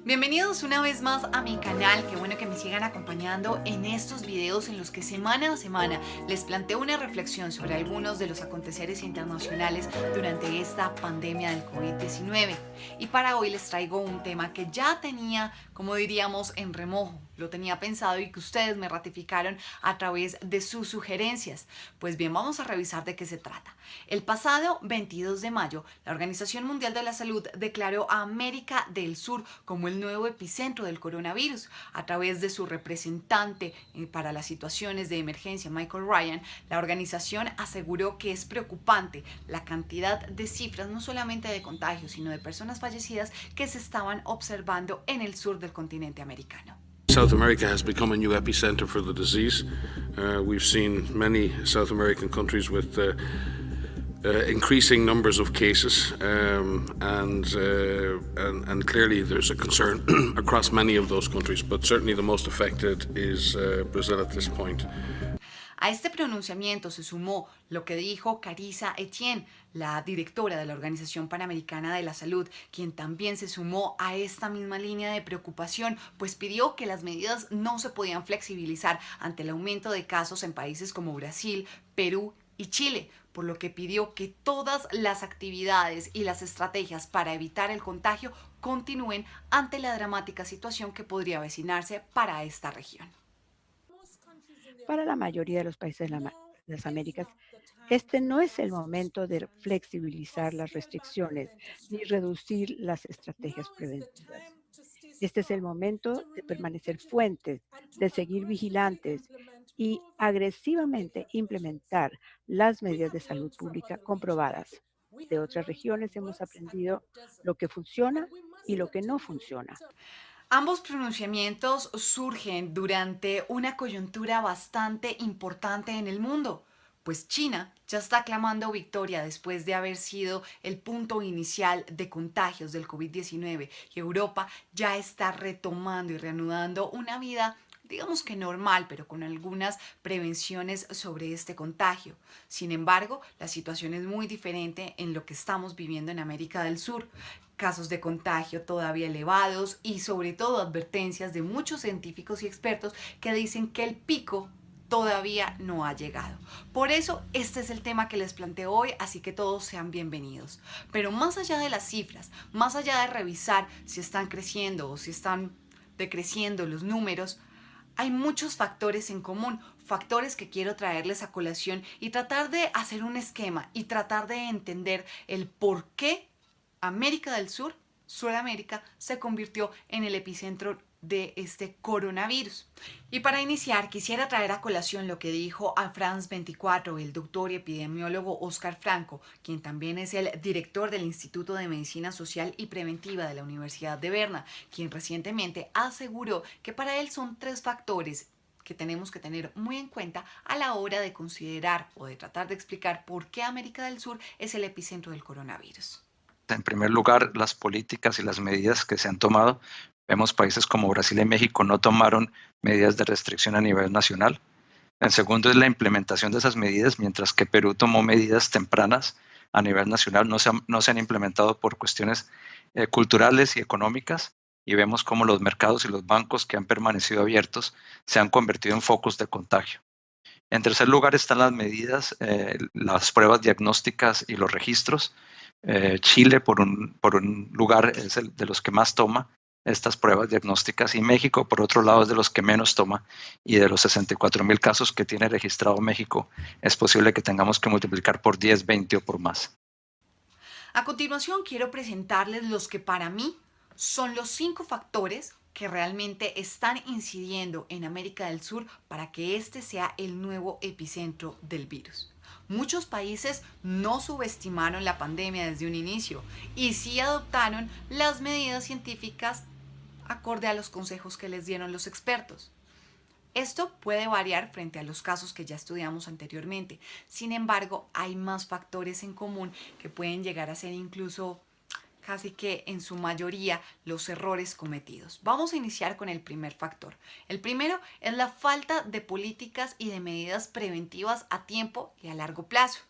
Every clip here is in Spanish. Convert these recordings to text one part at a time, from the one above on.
Bienvenidos una vez más a mi canal, qué bueno que me sigan acompañando en estos videos en los que semana a semana les planteo una reflexión sobre algunos de los aconteceres internacionales durante esta pandemia del COVID-19. Y para hoy les traigo un tema que ya tenía, como diríamos, en remojo, lo tenía pensado y que ustedes me ratificaron a través de sus sugerencias. Pues bien, vamos a revisar de qué se trata. El pasado 22 de mayo, la Organización Mundial de la Salud declaró a América del Sur como el nuevo epicentro del coronavirus. A través de su representante para las situaciones de emergencia, Michael Ryan, la organización aseguró que es preocupante la cantidad de cifras, no solamente de contagios, sino de personas fallecidas que se estaban observando en el sur del continente americano. South America has become a new epicenter for the disease. We've seen many South American countries with increasing numbers of cases, and clearly there's a concern across many of those countries, but certainly the most affected is Brazil at this point. A este pronunciamiento se sumó lo que dijo Carissa Etienne, la directora de la Organización Panamericana de la Salud, quien también se sumó a esta misma línea de preocupación, pues pidió que las medidas no se podían flexibilizar ante el aumento de casos en países como Brasil, Perú y Chile, por lo que pidió que todas las actividades y las estrategias para evitar el contagio continúen ante la dramática situación que podría avecinarse para esta región. Para la mayoría de los países de las Américas, este no es el momento de flexibilizar las restricciones ni reducir las estrategias preventivas. Este es el momento de permanecer fuentes, de seguir vigilantes y agresivamente implementar las medidas de salud pública comprobadas. De otras regiones hemos aprendido lo que funciona y lo que no funciona. Ambos pronunciamientos surgen durante una coyuntura bastante importante en el mundo, pues China ya está clamando victoria después de haber sido el punto inicial de contagios del COVID-19 y Europa ya está retomando y reanudando una vida, digamos que normal, pero con algunas prevenciones sobre este contagio. Sin embargo, la situación es muy diferente en lo que estamos viviendo en América del Sur. Casos de contagio todavía elevados y sobre todo advertencias de muchos científicos y expertos que dicen que el pico todavía no ha llegado. Por eso este es el tema que les planteo hoy, así que todos sean bienvenidos. Pero más allá de las cifras, más allá de revisar si están creciendo o si están decreciendo los números, hay muchos factores en común, factores que quiero traerles a colación y tratar de hacer un esquema y tratar de entender el por qué América del Sur, Sudamérica, se convirtió en el epicentro de este coronavirus. Y para iniciar, quisiera traer a colación lo que dijo a France 24 el doctor y epidemiólogo Oscar Franco, quien también es el director del Instituto de Medicina Social y Preventiva de la Universidad de Berna, quien recientemente aseguró que para él son tres factores que tenemos que tener muy en cuenta a la hora de considerar o de tratar de explicar por qué América del Sur es el epicentro del coronavirus. En primer lugar, las políticas y las medidas que se han tomado. Vemos países como Brasil y México no tomaron medidas de restricción a nivel nacional. En segundo, es la implementación de esas medidas, mientras que Perú tomó medidas tempranas a nivel nacional, no se han implementado por cuestiones culturales y económicas, y vemos cómo los mercados y los bancos que han permanecido abiertos se han convertido en focos de contagio. En tercer lugar están las medidas, las pruebas diagnósticas y los registros. Chile, por un lugar, es el de los que más toma estas pruebas diagnósticas, y México, por otro lado, es de los que menos toma, y de los 64,000 casos que tiene registrado México, es posible que tengamos que multiplicar por 10, 20 o por más. A continuación, quiero presentarles los que para mí son los 5 factores que realmente están incidiendo en América del Sur para que este sea el nuevo epicentro del virus. Muchos países no subestimaron la pandemia desde un inicio y sí adoptaron las medidas científicas acorde a los consejos que les dieron los expertos. Esto puede variar frente a los casos que ya estudiamos anteriormente. Sin embargo, hay más factores en común que pueden llegar a ser incluso casi que en su mayoría los errores cometidos. Vamos a iniciar con el primer factor. El primero es la falta de políticas y de medidas preventivas a tiempo y a largo plazo.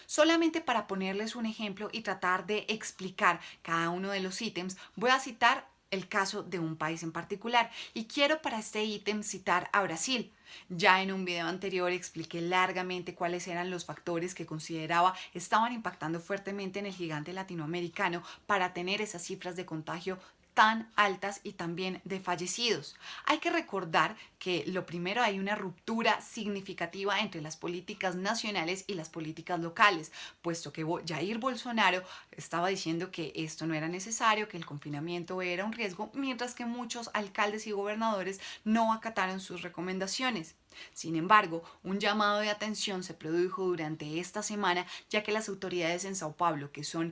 Solamente para ponerles un ejemplo y tratar de explicar cada uno de los ítems, voy a citar el caso de un país en particular y quiero para este ítem citar a Brasil. Ya en un video anterior expliqué largamente cuáles eran los factores que consideraba estaban impactando fuertemente en el gigante latinoamericano para tener esas cifras de contagio tan altas y también de fallecidos. Hay que recordar que lo primero, hay una ruptura significativa entre las políticas nacionales y las políticas locales, puesto que Jair Bolsonaro estaba diciendo que esto no era necesario, que el confinamiento era un riesgo, mientras que muchos alcaldes y gobernadores no acataron sus recomendaciones. Sin embargo, un llamado de atención se produjo durante esta semana, ya que las autoridades en Sao Paulo, que son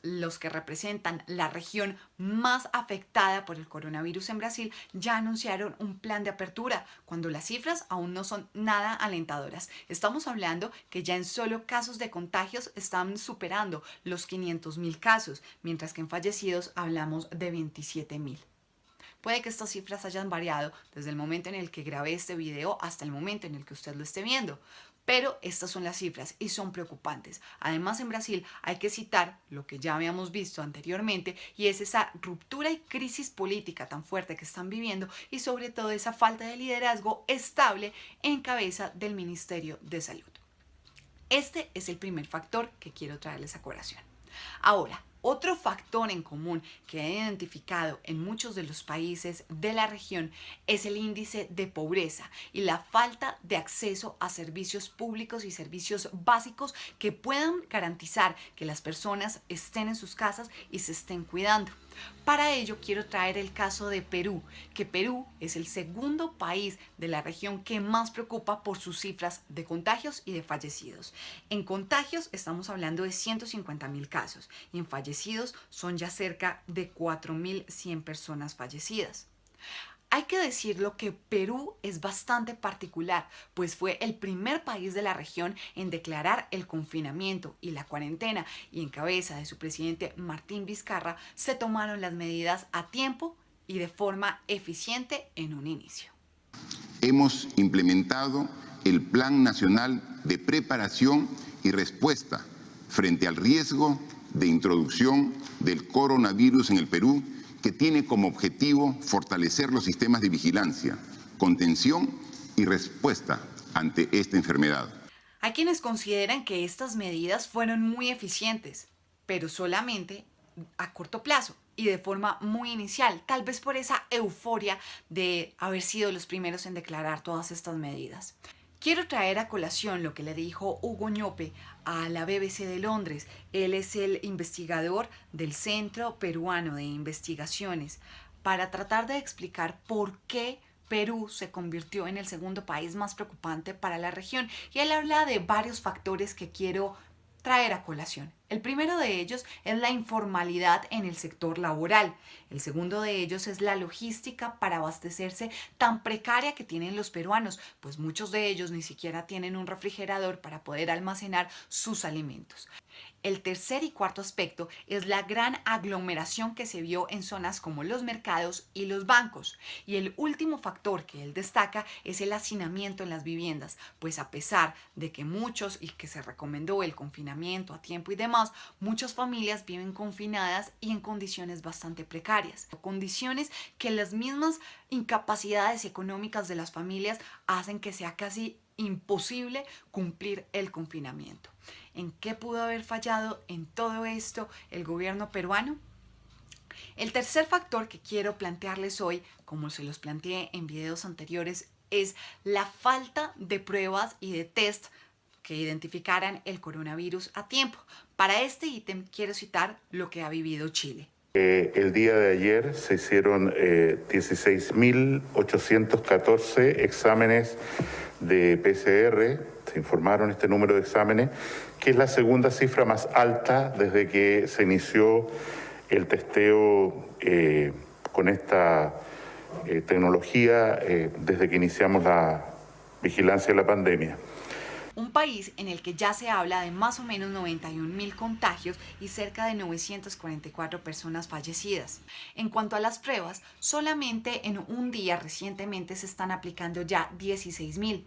los que representan la región más afectada por el coronavirus en Brasil, ya anunciaron un plan de apertura, cuando las cifras aún no son nada alentadoras. Estamos hablando que ya en solo casos de contagios están superando los 500.000 casos, mientras que en fallecidos hablamos de 27.000. Puede que estas cifras hayan variado desde el momento en el que grabé este video hasta el momento en el que usted lo esté viendo, pero estas son las cifras y son preocupantes. Además, en Brasil hay que citar lo que ya habíamos visto anteriormente, y es esa ruptura y crisis política tan fuerte que están viviendo, y sobre todo esa falta de liderazgo estable en cabeza del Ministerio de Salud. Este es el primer factor que quiero traerles a colación. Ahora, otro factor en común que he identificado en muchos de los países de la región es el índice de pobreza y la falta de acceso a servicios públicos y servicios básicos que puedan garantizar que las personas estén en sus casas y se estén cuidando. Para ello quiero traer el caso de Perú, que Perú es el segundo país de la región que más preocupa por sus cifras de contagios y de fallecidos. En contagios estamos hablando de 150.000 casos y en fallecidos son ya cerca de 4.100 personas fallecidas. Hay que decirlo que Perú es bastante particular, pues fue el primer país de la región en declarar el confinamiento y la cuarentena, y en cabeza de su presidente Martín Vizcarra se tomaron las medidas a tiempo y de forma eficiente en un inicio. Hemos implementado el Plan Nacional de Preparación y Respuesta frente al riesgo de introducción del coronavirus en el Perú, que tiene como objetivo fortalecer los sistemas de vigilancia, contención y respuesta ante esta enfermedad. Hay quienes consideran que estas medidas fueron muy eficientes, pero solamente a corto plazo y de forma muy inicial, tal vez por esa euforia de haber sido los primeros en declarar todas estas medidas. Quiero traer a colación lo que le dijo Hugo Ñope a la BBC de Londres. Él es el investigador del Centro Peruano de Investigaciones, para tratar de explicar por qué Perú se convirtió en el segundo país más preocupante para la región. Y él habla de varios factores que quiero traer a colación. El primero de ellos es la informalidad en el sector laboral. El segundo de ellos es la logística para abastecerse tan precaria que tienen los peruanos, pues muchos de ellos ni siquiera tienen un refrigerador para poder almacenar sus alimentos. El tercer y cuarto aspecto es la gran aglomeración que se vio en zonas como los mercados y los bancos. Y el último factor que él destaca es el hacinamiento en las viviendas, pues a pesar de que muchos y que se recomendó el confinamiento a tiempo y demás, muchas familias viven confinadas y en condiciones bastante precarias. Condiciones que las mismas incapacidades económicas de las familias hacen que sea casi imposible cumplir el confinamiento. ¿En qué pudo haber fallado en todo esto el gobierno peruano? El tercer factor que quiero plantearles hoy, como se los planteé en videos anteriores, es la falta de pruebas y de test que identificaran el coronavirus a tiempo. Para este ítem quiero citar lo que ha vivido Chile. El día de ayer se hicieron 16.814 exámenes de PCR, se informaron este número de exámenes, que es la segunda cifra más alta desde que se inició el testeo con esta tecnología, desde que iniciamos la vigilancia de la pandemia. Un país en el que ya se habla de más o menos 91.000 contagios y cerca de 944 personas fallecidas. En cuanto a las pruebas, solamente en un día recientemente se están aplicando ya 16.000.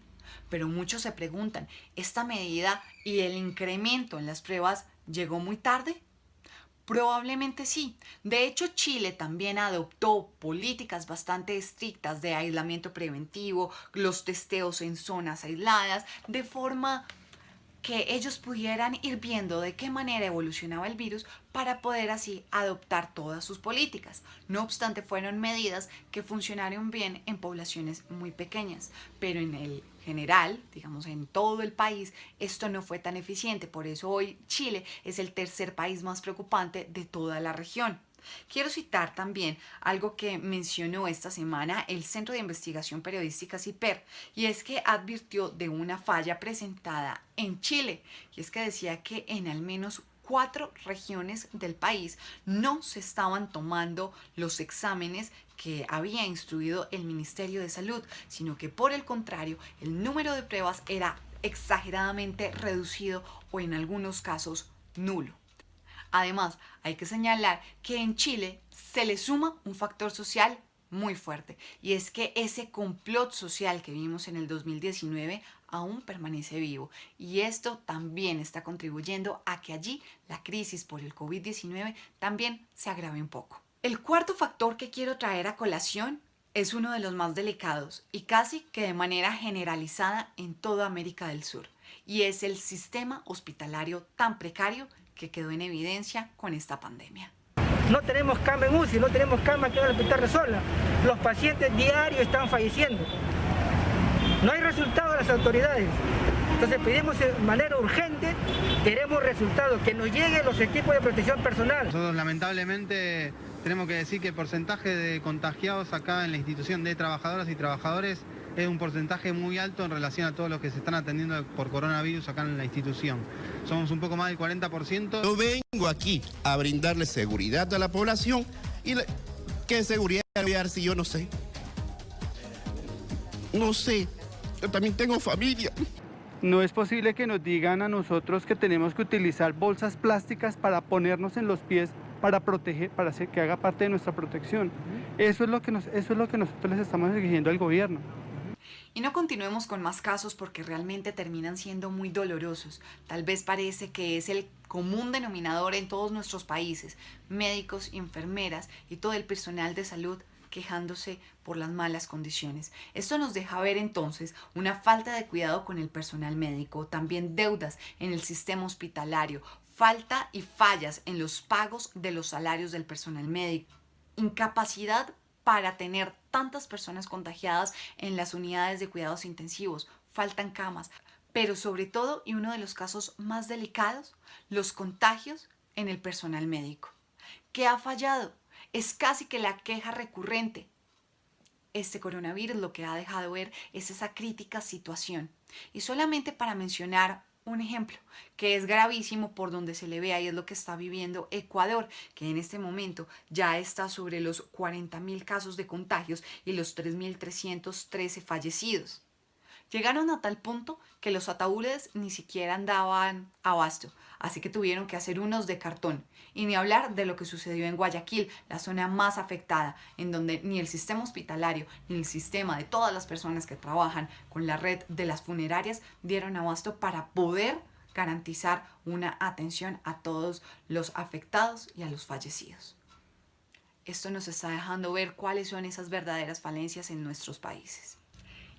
Pero muchos se preguntan, ¿esta medida y el incremento en las pruebas llegó muy tarde? Probablemente sí. De hecho, Chile también adoptó políticas bastante estrictas de aislamiento preventivo, los testeos en zonas aisladas, de forma que ellos pudieran ir viendo de qué manera evolucionaba el virus para poder así adoptar todas sus políticas. No obstante, fueron medidas que funcionaron bien en poblaciones muy pequeñas, pero en el general, digamos en todo el país, esto no fue tan eficiente. Por eso hoy Chile es el tercer país más preocupante de toda la región. Quiero citar también algo que mencionó esta semana el Centro de Investigación Periodística CIPER, y es que advirtió de una falla presentada en Chile, y es que decía que en al menos 4 regiones del país no se estaban tomando los exámenes que había instruido el Ministerio de Salud, sino que por el contrario, el número de pruebas era exageradamente reducido o en algunos casos nulo. Además, hay que señalar que en Chile se le suma un factor social muy fuerte, y es que ese complot social que vimos en el 2019 aún permanece vivo, y esto también está contribuyendo a que allí la crisis por el COVID-19 también se agrave un poco. El cuarto factor que quiero traer a colación es uno de los más delicados y casi que de manera generalizada en toda América del Sur, y es el sistema hospitalario tan precario que quedó en evidencia con esta pandemia. No tenemos cama en UCI, no tenemos cama aquí en el hospital Resola. Los pacientes diarios están falleciendo. No hay resultado de las autoridades. Entonces pedimos de manera urgente, queremos resultados, que nos lleguen los equipos de protección personal. Nosotros lamentablemente tenemos que decir que el porcentaje de contagiados acá en la institución de trabajadoras y trabajadores es un porcentaje muy alto en relación a todos los que se están atendiendo por coronavirus acá en la institución. Somos un poco más del 40%. Yo vengo aquí a brindarle seguridad a la población y ¿qué seguridad voy a dar si yo no sé? No sé, yo también tengo familia. No es posible que nos digan a nosotros que tenemos que utilizar bolsas plásticas para ponernos en los pies para proteger, para hacer que haga parte de nuestra protección. Eso es lo que nosotros les estamos exigiendo al gobierno. Y no continuemos con más casos porque realmente terminan siendo muy dolorosos. Tal vez parece que es el común denominador en todos nuestros países: médicos, enfermeras y todo el personal de salud quejándose por las malas condiciones. Esto nos deja ver entonces una falta de cuidado con el personal médico, también deudas en el sistema hospitalario, falta y fallas en los pagos de los salarios del personal médico, incapacidad para tener tantas personas contagiadas en las unidades de cuidados intensivos, faltan camas, pero sobre todo, y uno de los casos más delicados, los contagios en el personal médico. ¿Qué ha fallado? Es casi que la queja recurrente. Este coronavirus lo que ha dejado ver es esa crítica situación. Y solamente para mencionar un ejemplo que es gravísimo por donde se le vea, y es lo que está viviendo Ecuador, que en este momento ya está sobre los 40.000 casos de contagios y los 3.313 fallecidos. Llegaron a tal punto que los ataúdes ni siquiera daban abasto, así que tuvieron que hacer unos de cartón. Y ni hablar de lo que sucedió en Guayaquil, la zona más afectada, en donde ni el sistema hospitalario ni el sistema de todas las personas que trabajan con la red de las funerarias dieron abasto para poder garantizar una atención a todos los afectados y a los fallecidos. Esto nos está dejando ver cuáles son esas verdaderas falencias en nuestros países.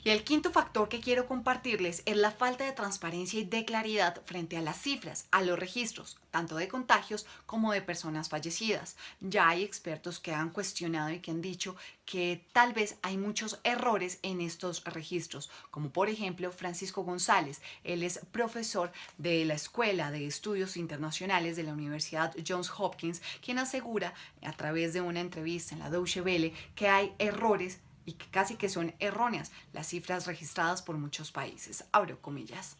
Y el quinto factor que quiero compartirles es la falta de transparencia y de claridad frente a las cifras, a los registros, tanto de contagios como de personas fallecidas. Ya hay expertos que han cuestionado y que han dicho que tal vez hay muchos errores en estos registros, como por ejemplo Francisco González. Él es profesor de la Escuela de Estudios Internacionales de la Universidad Johns Hopkins, quien asegura a través de una entrevista en la Deutsche Welle que hay errores y que casi que son erróneas las cifras registradas por muchos países. Abro comillas.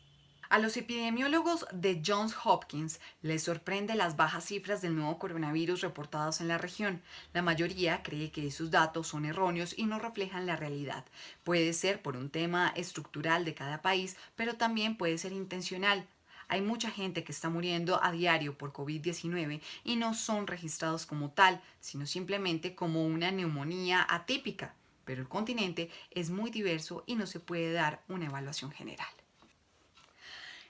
A los epidemiólogos de Johns Hopkins les sorprende las bajas cifras del nuevo coronavirus reportadas en la región. La mayoría cree que esos datos son erróneos y no reflejan la realidad. Puede ser por un tema estructural de cada país, pero también puede ser intencional. Hay mucha gente que está muriendo a diario por COVID-19 y no son registrados como tal, sino simplemente como una neumonía atípica. Pero el continente es muy diverso y no se puede dar una evaluación general.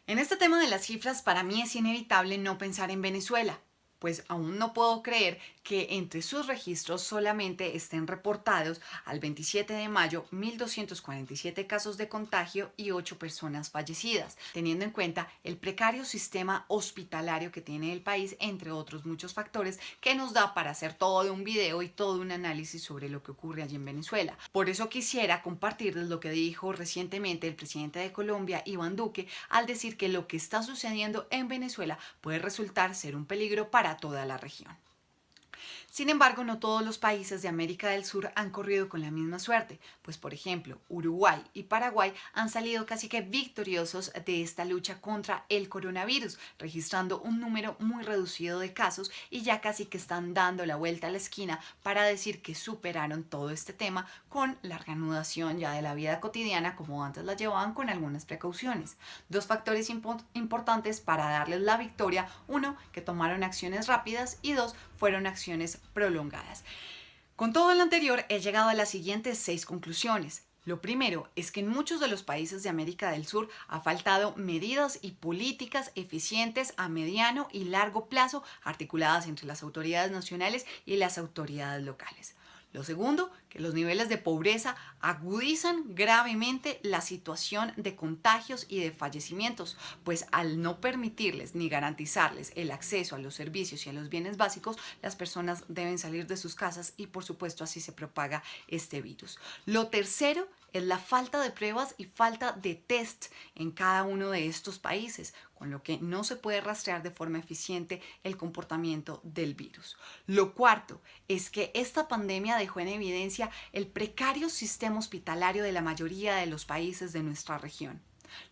En este tema de las cifras, para mí es inevitable no pensar en Venezuela. pues aún no puedo creer que entre sus registros solamente estén reportados al 27 de mayo 1.247 casos de contagio y 8 personas fallecidas, teniendo en cuenta el precario sistema hospitalario que tiene el país, entre otros muchos factores que nos da para hacer todo un video y todo un análisis sobre lo que ocurre allí en Venezuela. Por eso quisiera compartirles lo que dijo recientemente el presidente de Colombia, Iván Duque, al decir que lo que está sucediendo en Venezuela puede resultar ser un peligro para toda la región. Sin embargo, no todos los países de América del Sur han corrido con la misma suerte, pues por ejemplo, Uruguay y Paraguay han salido casi que victoriosos de esta lucha contra el coronavirus, registrando un número muy reducido de casos y ya casi que están dando la vuelta a la esquina para decir que superaron todo este tema con la reanudación ya de la vida cotidiana como antes la llevaban, con algunas precauciones. Dos factores importantes para darles la victoria: uno, que tomaron acciones rápidas, y dos, fueron acciones prolongadas. Con todo lo anterior, he llegado a las siguientes 6 conclusiones. Lo primero es que en muchos de los países de América del Sur ha faltado medidas y políticas eficientes a mediano y largo plazo, articuladas entre las autoridades nacionales y las autoridades locales. Lo segundo, que los niveles de pobreza agudizan gravemente la situación de contagios y de fallecimientos, pues al no permitirles ni garantizarles el acceso a los servicios y a los bienes básicos, las personas deben salir de sus casas y por supuesto así se propaga este virus. Lo tercero es la falta de pruebas y falta de test en cada uno de estos países, con lo que no se puede rastrear de forma eficiente el comportamiento del virus. Lo cuarto es que esta pandemia dejó en evidencia el precario sistema hospitalario de la mayoría de los países de nuestra región.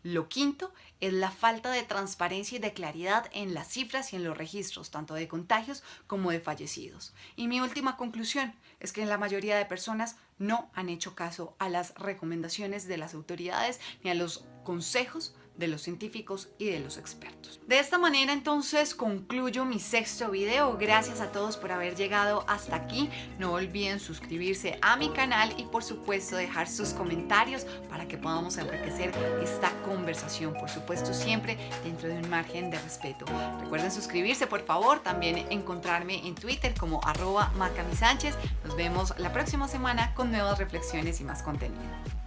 Lo quinto es la falta de transparencia y de claridad en las cifras y en los registros, tanto de contagios como de fallecidos. Y mi última conclusión es que la mayoría de personas no han hecho caso a las recomendaciones de las autoridades ni a los consejos de los científicos y de los expertos. De esta manera entonces concluyo mi 6º video. Gracias a todos por haber llegado hasta aquí. No olviden suscribirse a mi canal y por supuesto dejar sus comentarios para que podamos enriquecer esta conversación, por supuesto siempre dentro de un margen de respeto. Recuerden suscribirse por favor, también encontrarme en Twitter como @macamisánchez. Nos vemos la próxima semana con nuevas reflexiones y más contenido.